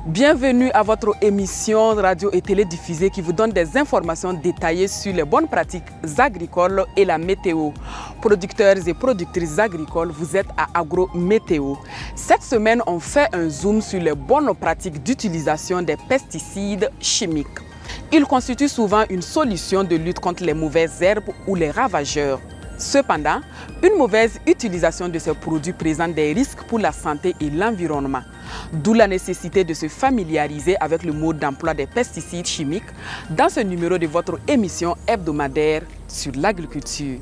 Bienvenue à votre émission radio et télédiffusée qui vous donne des informations détaillées sur les bonnes pratiques agricoles et la météo. Producteurs et productrices agricoles, vous êtes à Agro Météo. Cette semaine, on fait un zoom sur les bonnes pratiques d'utilisation des pesticides chimiques. Ils constituent souvent une solution de lutte contre les mauvaises herbes ou les ravageurs. Cependant, une mauvaise utilisation de ces produits présente des risques pour la santé et l'environnement. D'où la nécessité de se familiariser avec le mode d'emploi des pesticides chimiques dans ce numéro de votre émission hebdomadaire sur l'agriculture.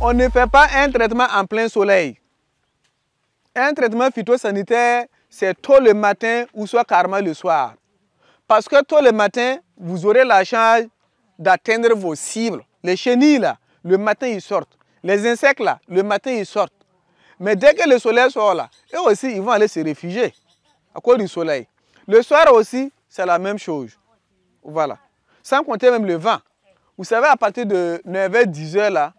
On ne fait pas un traitement en plein soleil. Un traitement phytosanitaire, c'est tôt le matin ou soit carrément le soir. Parce que tôt le matin, vous aurez la chance d'atteindre vos cibles. Les chenilles, là, le matin, ils sortent. Les insectes, là, le matin, ils sortent. Mais dès que le soleil sort, là, eux aussi, ils vont aller se réfugier à cause du soleil. Le soir aussi, c'est la même chose. Voilà. Sans compter même le vent. Vous savez, à partir de 9h, 10h, là,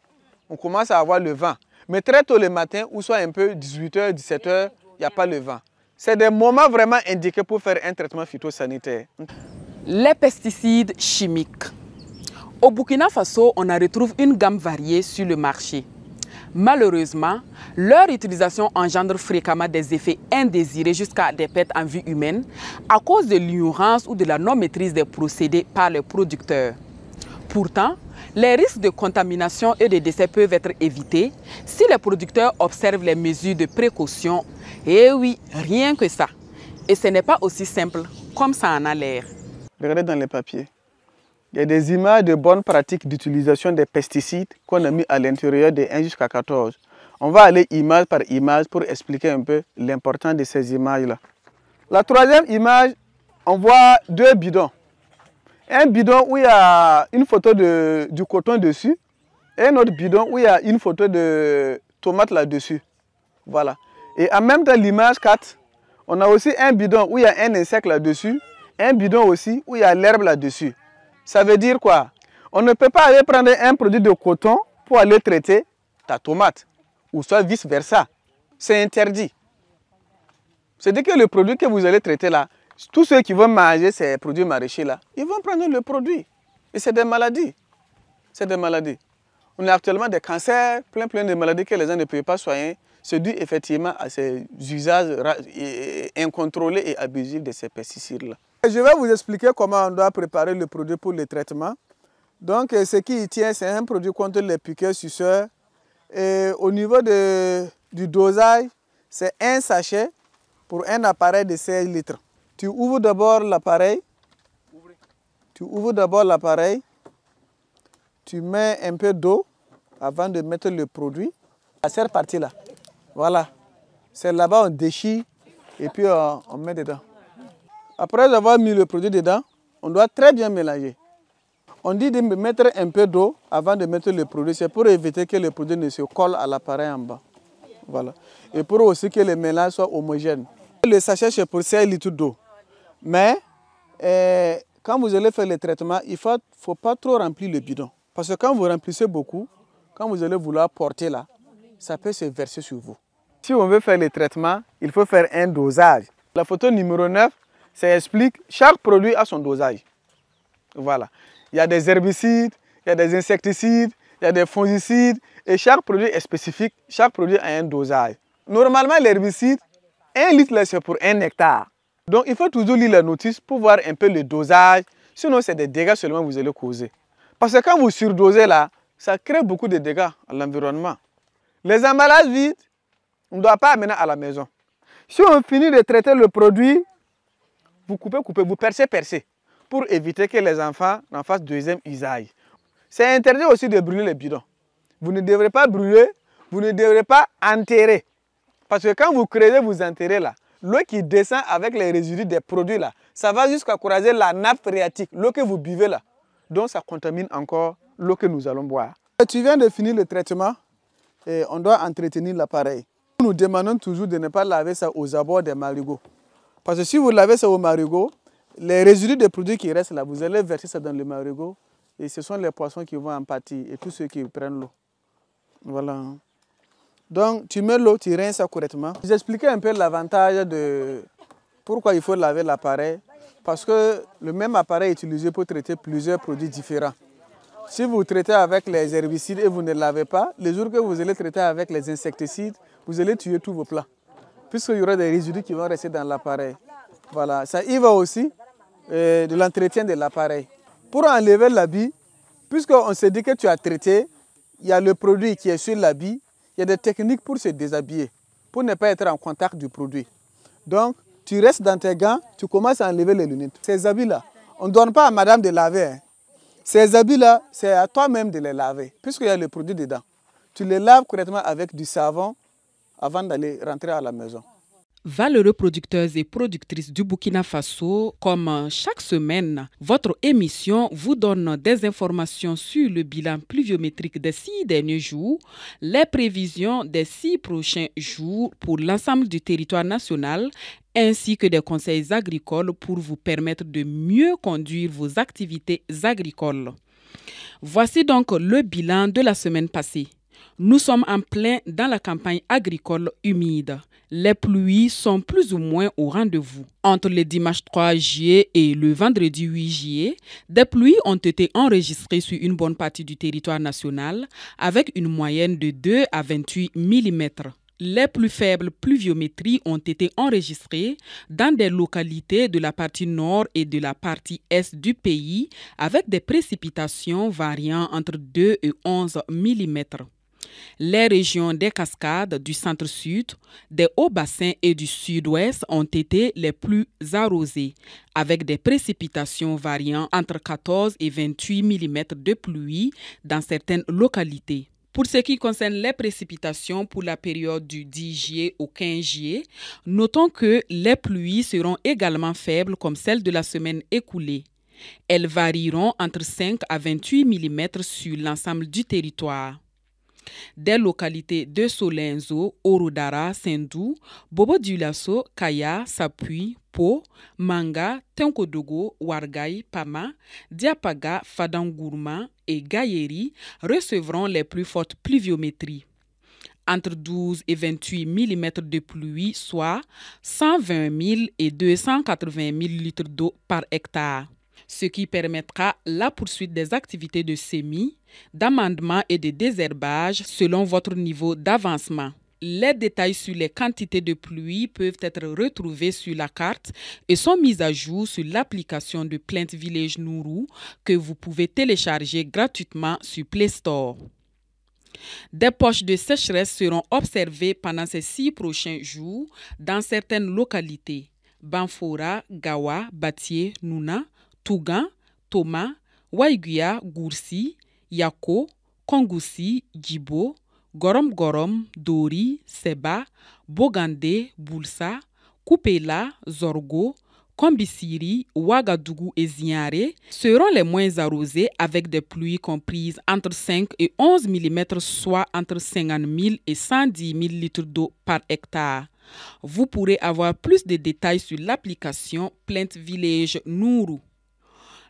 on commence à avoir le vent. Mais très tôt le matin, ou soit un peu 18h, 17h, il n'y a pas le vent. C'est des moments vraiment indiqués pour faire un traitement phytosanitaire. Les pesticides chimiques. Au Burkina Faso, on en retrouve une gamme variée sur le marché. Malheureusement, leur utilisation engendre fréquemment des effets indésirés jusqu'à des pertes en vie humaine à cause de l'ignorance ou de la non-maîtrise des procédés par les producteurs. Pourtant, les risques de contamination et de décès peuvent être évités si les producteurs observent les mesures de précaution. Et oui, rien que ça. Et ce n'est pas aussi simple comme ça en a l'air. Regardez dans les papiers. Il y a des images de bonnes pratiques d'utilisation des pesticides qu'on a mis à l'intérieur de 1 jusqu'à 14. On va aller image par image pour expliquer un peu l'importance de ces images-là. La troisième image, on voit deux bidons. Un bidon où il y a une photo du coton dessus et un autre bidon où il y a une photo de tomate là-dessus. Voilà. Et en même temps, l'image 4, on a aussi un bidon où il y a un insecte là-dessus, un bidon aussi où il y a l'herbe là-dessus. Ça veut dire quoi? On ne peut pas aller prendre un produit de coton pour aller traiter ta tomate ou soit vice-versa. C'est interdit. C'est-à-dire que le produit que vous allez traiter là, tous ceux qui vont manger ces produits maraîchers là, ils vont prendre le produit. Et c'est des maladies. C'est des maladies. On a actuellement des cancers, plein de maladies que les gens ne peuvent pas soigner. C'est dû effectivement à ces usages incontrôlés et abusifs de ces pesticides là. Je vais vous expliquer comment on doit préparer le produit pour le traitement. Donc ce qui y tient, c'est un produit contre les piqûres suceurs. Et au niveau du dosage, c'est un sachet pour un appareil de 16 litres. Tu ouvres d'abord l'appareil. Tu mets un peu d'eau avant de mettre le produit. À cette partie-là, voilà. C'est là-bas on déchire et puis on met dedans. Après avoir mis le produit dedans, on doit très bien mélanger. On dit de mettre un peu d'eau avant de mettre le produit. C'est pour éviter que le produit ne se colle à l'appareil en bas. Voilà. Et pour aussi que le mélange soit homogène. Le sachet, c'est pour 16 litres d'eau. Mais quand vous allez faire le traitement, il ne faut pas trop remplir le bidon. Parce que quand vous remplissez beaucoup, quand vous allez vouloir porter là, ça peut se verser sur vous. Si on veut faire le traitement, il faut faire un dosage. La photo numéro 9, ça explique chaque produit a son dosage. Voilà. Il y a des herbicides, il y a des insecticides, il y a des fongicides. Et chaque produit est spécifique, chaque produit a un dosage. Normalement, l'herbicide, 1 litre c'est pour 1 hectare. Donc, il faut toujours lire la notice pour voir un peu le dosage. Sinon, c'est des dégâts seulement que vous allez causer. Parce que quand vous surdosez là, ça crée beaucoup de dégâts à l'environnement. Les emballages vides, on ne doit pas amener à la maison. Si on finit de traiter le produit, vous coupez, vous percez. Pour éviter que les enfants en fassent deuxième usage. C'est interdit aussi de brûler les bidons. Vous ne devrez pas brûler, vous ne devrez pas enterrer. Parce que quand vous creusez, vous enterrez là. L'eau qui descend avec les résidus des produits là, ça va jusqu'à croiser la nappe phréatique, l'eau que vous buvez là. Donc ça contamine encore l'eau que nous allons boire. Tu viens de finir le traitement et on doit entretenir l'appareil. Nous demandons toujours de ne pas laver ça aux abords des marigots. Parce que si vous lavez ça aux marigots, les résidus des produits qui restent là, vous allez verser ça dans le marigot et ce sont les poissons qui vont en pâtir et tous ceux qui prennent l'eau. Voilà. Donc, tu mets l'eau, tu rinces ça correctement. J'expliquais un peu l'avantage de pourquoi il faut laver l'appareil. Parce que le même appareil est utilisé pour traiter plusieurs produits différents. Si vous traitez avec les herbicides et vous ne lavez pas, les jours que vous allez traiter avec les insecticides, vous allez tuer tous vos plants. Puisqu'il y aura des résidus qui vont rester dans l'appareil. Voilà, ça y va aussi de l'entretien de l'appareil. Pour enlever l'habit, puisqu'on se dit que tu as traité, il y a le produit qui est sur l'habit, il y a des techniques pour se déshabiller, pour ne pas être en contact du produit. Donc, tu restes dans tes gants, tu commences à enlever les lunettes. Ces habits-là, on ne donne pas à madame de laver. Hein. Ces habits-là, c'est à toi-même de les laver, puisqu'il y a le produit dedans. Tu les laves correctement avec du savon avant d'aller rentrer à la maison. Valeureux producteurs et productrices du Burkina Faso, comme chaque semaine, votre émission vous donne des informations sur le bilan pluviométrique des 6 derniers jours, les prévisions des 6 prochains jours pour l'ensemble du territoire national, ainsi que des conseils agricoles pour vous permettre de mieux conduire vos activités agricoles. Voici donc le bilan de la semaine passée. Nous sommes en plein dans la campagne agricole humide. Les pluies sont plus ou moins au rendez-vous. Entre le dimanche 3 juillet et le vendredi 8 juillet, des pluies ont été enregistrées sur une bonne partie du territoire national avec une moyenne de 2 à 28 mm. Les plus faibles pluviométries ont été enregistrées dans des localités de la partie nord et de la partie est du pays avec des précipitations variant entre 2 et 11 mm. Les régions des cascades du centre-sud, des hauts bassins et du sud-ouest ont été les plus arrosées, avec des précipitations variant entre 14 et 28 mm de pluie dans certaines localités. Pour ce qui concerne les précipitations pour la période du 10 juillet au 15 juillet, notons que les pluies seront également faibles comme celles de la semaine écoulée. Elles varieront entre 5 à 28 mm sur l'ensemble du territoire. Des localités de Solenzo, Orodara, Sendou, Bobo-Dioulasso, Kaya, Sapui, Po, Manga, Tenkodogo, Wargaï, Pama, Diapaga, Fadangourma et Gayeri recevront les plus fortes pluviométries. Entre 12 et 28 mm de pluie, soit 120 000 et 280 000 litres d'eau par hectare, ce qui permettra la poursuite des activités de semis, d'amendement et de désherbage selon votre niveau d'avancement. Les détails sur les quantités de pluie peuvent être retrouvés sur la carte et sont mis à jour sur l'application de Plant Village Nourou que vous pouvez télécharger gratuitement sur Play Store. Des poches de sécheresse seront observées pendant ces 6 prochains jours dans certaines localités: Banfora, Gawa, Batié, Nouna, Tougan, Toma, Waiguya, Goursi, Yako, Kongoussi, Djibo, Gorom Gorom, Dori, Seba, Bogandé, Boulsa, Koupela, Zorgo, Kombisiri, Ouagadougou et Ziare seront les moins arrosés avec des pluies comprises entre 5 et 11 mm, soit entre 50 000 et 110 000 litres d'eau par hectare. Vous pourrez avoir plus de détails sur l'application Plant Village Nourou.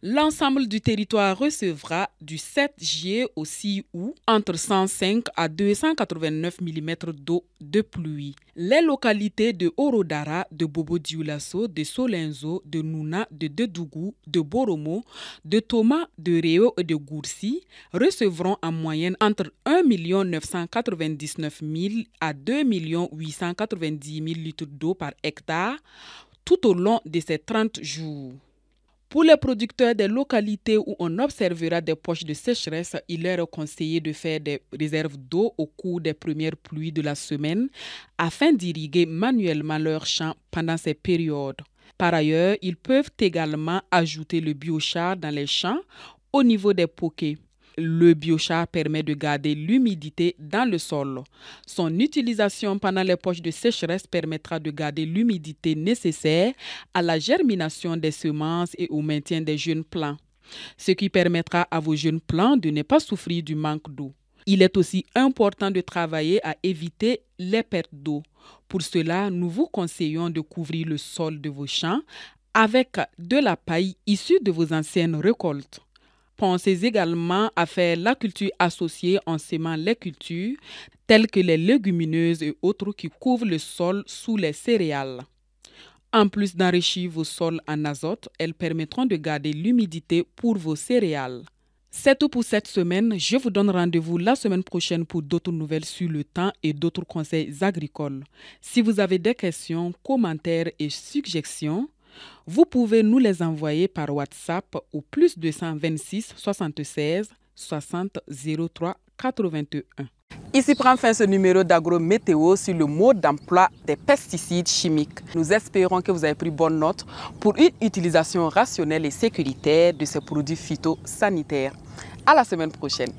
L'ensemble du territoire recevra du 7 juillet au 6 août entre 105 à 289 mm d'eau de pluie. Les localités de Orodara, de Bobo-Dioulasso, de Solenzo, de Nouna, de Dedougou, de Boromo, de Toma, de Réo et de Goursi recevront en moyenne entre 1 999 000 à 2 890 000 litres d'eau par hectare tout au long de ces 30 jours. Pour les producteurs des localités où on observera des poches de sécheresse, il leur est conseillé de faire des réserves d'eau au cours des premières pluies de la semaine afin d'irriguer manuellement leurs champs pendant ces périodes. Par ailleurs, ils peuvent également ajouter le biochar dans les champs au niveau des poquets. Le biochar permet de garder l'humidité dans le sol. Son utilisation pendant les poches de sécheresse permettra de garder l'humidité nécessaire à la germination des semences et au maintien des jeunes plants, ce qui permettra à vos jeunes plants de ne pas souffrir du manque d'eau. Il est aussi important de travailler à éviter les pertes d'eau. Pour cela, nous vous conseillons de couvrir le sol de vos champs avec de la paille issue de vos anciennes récoltes. Pensez également à faire la culture associée en sémant les cultures telles que les légumineuses et autres qui couvrent le sol sous les céréales. En plus d'enrichir vos sols en azote, elles permettront de garder l'humidité pour vos céréales. C'est tout pour cette semaine. Je vous donne rendez-vous la semaine prochaine pour d'autres nouvelles sur le temps et d'autres conseils agricoles. Si vous avez des questions, commentaires et suggestions, vous pouvez nous les envoyer par WhatsApp au plus 226 76 60 03 81. Ici prend fin ce numéro d'Agro-Météo sur le mode d'emploi des pesticides chimiques. Nous espérons que vous avez pris bonne note pour une utilisation rationnelle et sécuritaire de ces produits phytosanitaires. À la semaine prochaine.